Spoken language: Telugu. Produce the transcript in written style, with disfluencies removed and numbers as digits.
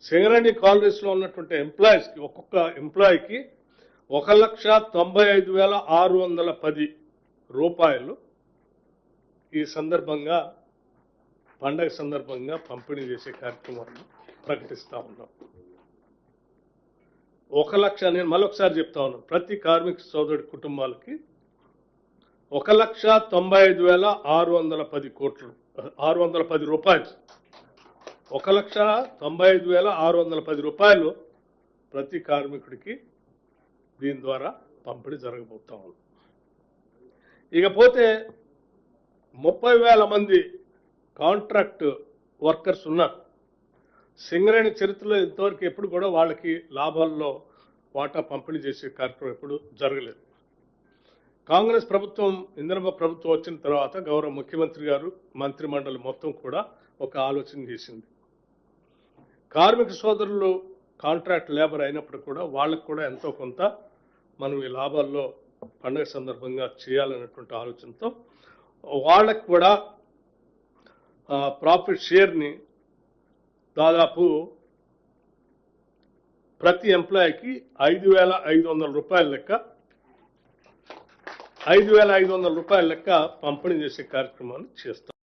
సింగరేణి కాలనీస్లో ఉన్నటువంటి ఎంప్లాయీస్కి ఒక్కొక్క ఎంప్లాయీకి 1,95,610 రూపాయలు ఈ సందర్భంగా పండగ సందర్భంగా పంపిణీ చేసే కార్యక్రమాన్ని ప్రకటిస్తా ఉన్నాం. 1 లక్ష, నేను మళ్ళొకసారి చెప్తా ఉన్నాను, ప్రతి కార్మిక సోదరుడి కుటుంబాలకి 1,95,610 రూపాయలు, 1,95,610 రూపాయలు ప్రతి కార్మికుడికి దీని ద్వారా పంపిణీ జరగబోతా ఉంది. ఇకపోతే 30,000 మంది కాంట్రాక్ట్ వర్కర్స్ ఉన్నారు. సింగరేణి చరిత్రలో ఇంతవరకు ఎప్పుడు కూడా వాళ్ళకి లాభాల్లో వాటా పంపిణీ చేసే కార్యక్రమం ఎప్పుడు జరగలేదు. కాంగ్రెస్ ప్రభుత్వం, ఇందిరమ్మ ప్రభుత్వం వచ్చిన తర్వాత గౌరవ ముఖ్యమంత్రి గారు, మంత్రి మండలి మొత్తం కూడా ఒక ఆలోచన చేసింది. కార్మిక సోదరులు కాంట్రాక్ట్ లేబర్ అయినప్పుడు కూడా వాళ్ళకు కూడా ఎంతో కొంత మనం ఈ లాభాల్లో పండుగ సందర్భంగా చేయాలనేటువంటి ఆలోచనతో వాళ్ళకు కూడా ప్రాఫిట్ షేర్ని దాదాపు ప్రతి ఎంప్లాయీకి 5,500 రూపాయల లెక్క 5,500 రూపాయల లెక్క పంపిణీ చేసే కార్యక్రమాన్ని చేస్తాం.